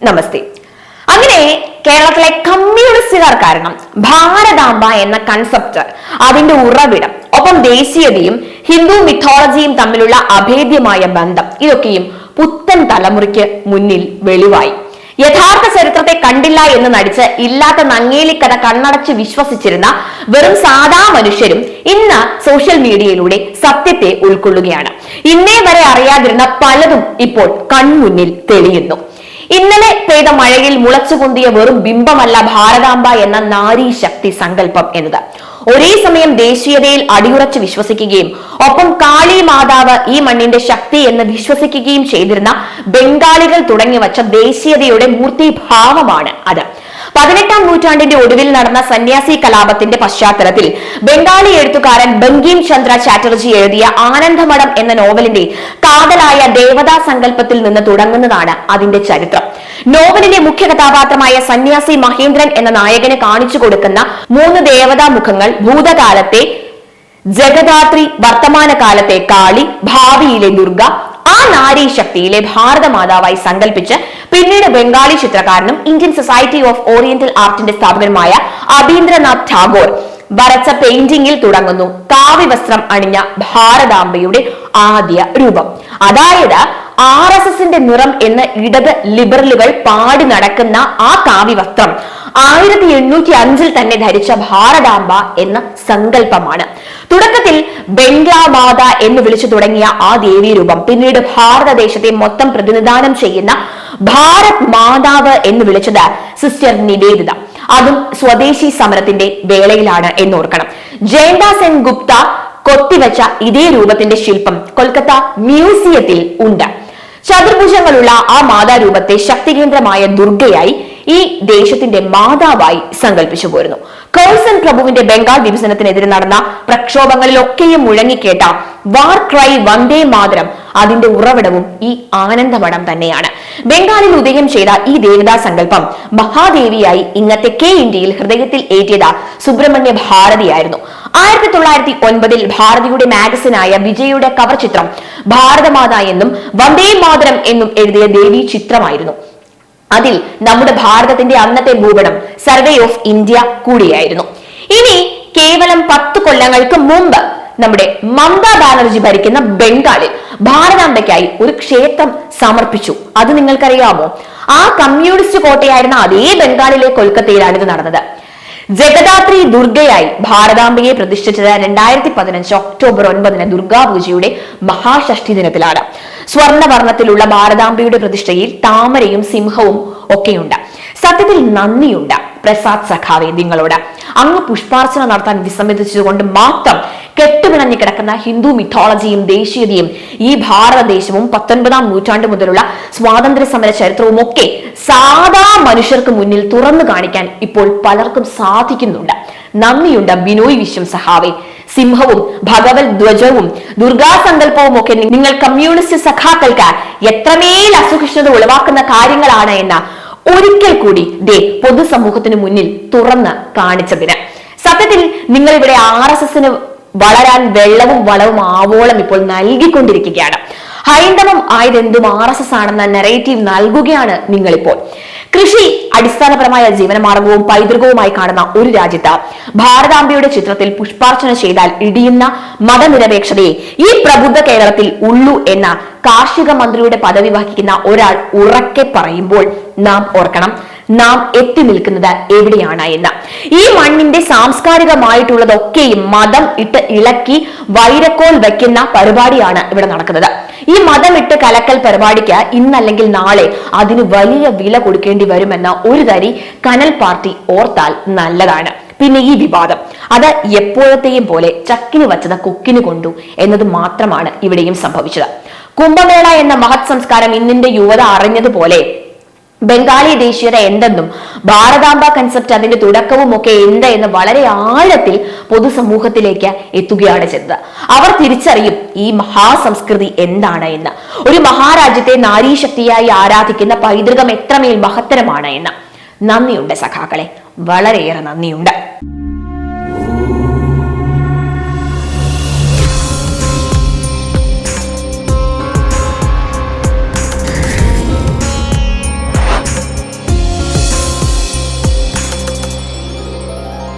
നമസ്തേ. അങ്ങനെ കേരളത്തിലെ കമ്മ്യൂണിസ്റ്റുകാർ കാരണം ഭാരതാംബ എന്ന കൺസെപ്റ്റ്, അതിന്റെ ഉറവിടം, ഒപ്പം ദേശീയതയും ഹിന്ദു മിത്തോളജിയും തമ്മിലുള്ള അഭേദ്യമായ ബന്ധം, ഇതൊക്കെയും പുത്തൻ തലമുറയ്ക്ക് മുന്നിൽ വെളിവായി. യഥാർത്ഥ ചരിത്രത്തെ കണ്ടില്ല എന്ന് നടിച്ച് ഇല്ലാത്ത നങ്ങേലിക്കഥ കണ്ണടച്ച് വിശ്വസിച്ചിരുന്ന വെറും സാധാ മനുഷ്യരും ഇന്ന് സോഷ്യൽ മീഡിയയിലൂടെ സത്യത്തെ ഉൾക്കൊള്ളുകയാണ്. ഇന്നേ വരെ അറിയാതിരുന്ന പലതും ഇപ്പോൾ കൺമുന്നിൽ തെളിയുന്നു. ഇന്നലെ പെയ്ത മഴയിൽ മുളച്ചുപൊന്തിയ വെറും ബിംബമല്ല ഭാരതാംബ എന്ന നാരീ ശക്തി സങ്കല്പം എന്നത്. ഒരേ സമയം ദേശീയതയിൽ അടിയുറച്ച് വിശ്വസിക്കുകയും ഒപ്പം കാളി മാതാവ് ഈ മണ്ണിന്റെ ശക്തി എന്ന് വിശ്വസിക്കുകയും ചെയ്തിരുന്ന ബംഗാളികൾ തുടങ്ങിവച്ച ദേശീയതയുടെ മൂർത്തിഭാവമാണ് അത്. 18-ാം നൂറ്റാണ്ടിന്റെ ഒടുവിൽ നടന്ന സന്യാസി കലാപത്തിന്റെ പശ്ചാത്തലത്തിൽ ബംഗാളി എഴുത്തുകാരൻ ബങ്കിം ചന്ദ്ര ചാറ്റർജി എഴുതിയ ആനന്ദമഠം എന്ന നോവലിന്റെ കാതലായ ദേവതാ സങ്കല്പത്തിൽ നിന്ന് തുടങ്ങുന്നതാണ് അതിന്റെ ചരിത്രം. നോവലിലെ മുഖ്യ കഥാപാത്രമായ സന്യാസി മഹേന്ദ്രൻ എന്ന നായകന് കാണിച്ചു കൊടുക്കുന്ന 3 ദേവതാ മുഖങ്ങൾ ഭൂതകാലത്തെ ജഗദാത്രി, വർത്തമാനകാലത്തെ കാളി, ഭാവിയിലെ ദുർഗ, ആ നാരീ ശക്തിയിലെ ഭാരതമാതാവായി സങ്കല്പിച്ച് പിന്നീട് ബംഗാളി ചിത്രകാരനും ഇന്ത്യൻ സൊസൈറ്റി ഓഫ് ഓറിയന്റൽ ആർട്ടിന്റെ സ്ഥാപകനുമായ അബീന്ദ്രനാഥ് ടാഗോർ വരച്ച പെയിന്റിംഗിൽ തുടങ്ങുന്നു കാവ്യവസ്ത്രം അണിഞ്ഞ ഭാരതാംബയുടെ ആദ്യ രൂപം. അതായത് RSSന്റെ നിറം എന്ന് ഇടത് ലിബറലുകൾ പാടി നടക്കുന്ന ആ കാവ്യവസ്ത്രം 1805 തന്നെ ധരിച്ച ഭാരതാംബ എന്ന സങ്കല്പമാണ്. തുടക്കത്തിൽ ബംഗ്ലാമാത എന്ന് വിളിച്ചു തുടങ്ങിയ ആ ദേവീ രൂപം പിന്നീട് ഭാരതദേശത്തെ മൊത്തം പ്രതിനിധാനം ചെയ്യുന്ന ഭാരത് മാതാവ് എന്ന് വിളിച്ചത് സിസ്റ്റർ നിവേദിത. അതും സ്വദേശി സമരത്തിന്റെ വേളയിലാണ് എന്നോർക്കണം. ജയന്ത സെൻ ഗുപ്ത കൊത്തിവെച്ച ഇതേ രൂപത്തിന്റെ ശില്പം കൊൽക്കത്ത മ്യൂസിയത്തിൽ ഉണ്ട്. ചതുർഭുജങ്ങളുള്ള ആ മാതാരൂപത്തെ ശക്തികേന്ദ്രമായ ദുർഗയായി ഈ ദേശത്തിന്റെ മാതാവായി സങ്കല്പിച്ചു പോരുന്നു. കഴ്സൺ പ്രഭുവിന്റെ ബംഗാൾ വിഭജനത്തിനെതിരെ നടന്ന പ്രക്ഷോഭങ്ങളിലൊക്കെയും മുഴങ്ങിക്കേട്ട വാർ ക്രൈ വന്ദേ മാതരം അതിന്റെ ഉറവിടവും ഈ ആനന്ദമഠം തന്നെയാണ്. ബംഗാളിൽ ഉദയം ചെയ്ത ഈ ദേവതാ സങ്കല്പം മഹാദേവിയായി ഇന്നത്തെ ഇന്ത്യയിൽ ഹൃദയത്തിൽ ഏറ്റിയത് സുബ്രഹ്മണ്യ ഭാരതിയായിരുന്നു. 1909 ഭാരതിയുടെ മാഗസിനായ വിജയുടെ കവർ ചിത്രം ഭാരതമാത എന്നും വന്ദേ മാതരം എന്നും എഴുതിയ ദേവി ചിത്രമായിരുന്നു. അതിൽ നമ്മുടെ ഭാരതത്തിന്റെ അന്നത്തെ ഭൂപടം സർവേ ഓഫ് ഇന്ത്യ കൂടിയായിരുന്നു. ഇനി കേവലം 10 കൊല്ലങ്ങൾക്ക് മുമ്പ് നമ്മുടെ മമതാ ബാനർജി ഭരിക്കുന്ന ബംഗാളിൽ ഭാരതാംബയ്ക്കായി ഒരു ക്ഷേത്രം സമർപ്പിച്ചു. അത് നിങ്ങൾക്കറിയാമോ? ആ കമ്മ്യൂണിസ്റ്റ് കോട്ടയായിരുന്ന അതേ ബംഗാളിലെ കൊൽക്കത്തയിലാണ് ഇത് നടന്നത്. ജഗദാത്രി ദുർഗയായി ഭാരതാംബയെ പ്രതിഷ്ഠിച്ചത് 2015 ഒക്ടോബർ 9 ദുർഗാപൂജയുടെ മഹാഷഷ്ടി ദിനത്തിലാണ്. സ്വർണവർണ്ണത്തിലുള്ള ഭാരതാംബയുടെ പ്രതിഷ്ഠയിൽ താമരയും സിംഹവും ഒക്കെയുണ്ട്. സത്യത്തിൽ നന്ദിയുണ്ട് പ്രസാദ് സഖാവെ നിങ്ങളോട്. അങ്ങ് പുഷ്പാർച്ചന നടത്താൻ വിസമ്മതിച്ചുകൊണ്ട് മാത്രം കെട്ടുപിണഞ്ഞു കിടക്കുന്ന ഹിന്ദു മിത്തോളജിയും ദേശീയതയും ഈ ഭാരതദേശവും 19-ാം നൂറ്റാണ്ട് മുതലുള്ള സ്വാതന്ത്ര്യ സമര ചരിത്രവും ഒക്കെ സാധാ മനുഷ്യർക്ക് മുന്നിൽ തുറന്നു കാണിക്കാൻ ഇപ്പോൾ പലർക്കും സാധിക്കുന്നുണ്ട്. നന്ദിയുണ്ട് ബിനോയ് വിശ്വം സഹാവെ. സിംഹവും ഭഗവത് ധ്വജവും ദുർഗാസങ്കല്പവും ഒക്കെ നിങ്ങൾ കമ്മ്യൂണിസ്റ്റ് സഖാക്കൾക്ക് എത്രമേൽ അസുഖിഷ്ണത ഉളവാക്കുന്ന കാര്യങ്ങളാണ് എന്ന ഒരിക്കൽ കൂടി പൊതുസമൂഹത്തിന് മുന്നിൽ തുറന്ന് കാണിച്ചതിന്. സത്യത്തിൽ നിങ്ങൾ ഇവിടെ RSSന് വളരാൻ വെള്ളവും വളവും ആവോളം ഇപ്പോൾ നൽകിക്കൊണ്ടിരിക്കുകയാണ്. ഹൈന്ദവം ആയതെന്തും RSS ആണെന്ന നെറേറ്റീവ് നൽകുകയാണ് നിങ്ങളിപ്പോൾ. കൃഷി അടിസ്ഥാനപരമായ ജീവനമാർഗവും പൈതൃകവുമായി കാണുന്ന ഒരു രാജ്യത്ത് ഭാരതാംബയുടെ ചിത്രത്തിൽ പുഷ്പാർച്ചന ചെയ്താൽ ഇടിയുന്ന മതനിരപേക്ഷതയെ ഈ പ്രബുദ്ധ കേരളത്തിൽ ഉള്ളൂ എന്ന കാർഷിക മന്ത്രിയുടെ പദവി വഹിക്കുന്ന ഒരാൾ ഉറക്കെ പറയുമ്പോൾ നാം ഓർക്കണം, നാം എത്തി നിൽക്കുന്നത് എവിടെയാണ് എന്ന്. ഈ മണ്ണിന്റെ സാംസ്കാരികമായിട്ടുള്ളതൊക്കെയും മതം ഇട്ട് ഇളക്കി വൈരക്കോൽ വയ്ക്കുന്ന പരിപാടിയാണ് ഇവിടെ നടക്കുന്നത്. ഈ മതം ഇട്ട് കലക്കൽ പരിപാടിക്ക് ഇന്നല്ലെങ്കിൽ നാളെ അതിന് വലിയ വില കൊടുക്കേണ്ടി വരുമെന്ന ഒരു തരി കനൽ പാർട്ടി ഓർത്താൽ നല്ലതാണ്. പിന്നെ ഈ വിവാദം അത് എപ്പോഴത്തെയും പോലെ ചക്കിന് വച്ചത് കൊക്കിന് കൊണ്ടു എന്നത് മാത്രമാണ് ഇവിടെയും സംഭവിച്ചത്. കുംഭമേള എന്ന മഹത് സംസ്കാരം ഇന്നിന്റെ യുവത അറിഞ്ഞതുപോലെ ബംഗാളി ദേശീയത എന്തെന്നും ഭാരതാംബ കൺസെപ്റ്റ് അതിന്റെ തുടക്കവും ഒക്കെ എന്ത് എന്ന് വളരെ ആഴത്തിൽ പൊതുസമൂഹത്തിലേക്ക് എത്തുകയാണ് ചെയ്തത്. അവർ തിരിച്ചറിയും ഈ മഹാസംസ്കൃതി എന്താണ് എന്ന്. ഒരു മഹാരാജ്യത്തെ നാരീശക്തിയായി ആരാധിക്കുന്ന പൈതൃകം എത്രമേൽ മഹത്തരമാണ് എന്ന്. നന്ദിയുണ്ട് സഖാക്കളെ, വളരെയേറെ നന്ദിയുണ്ട്.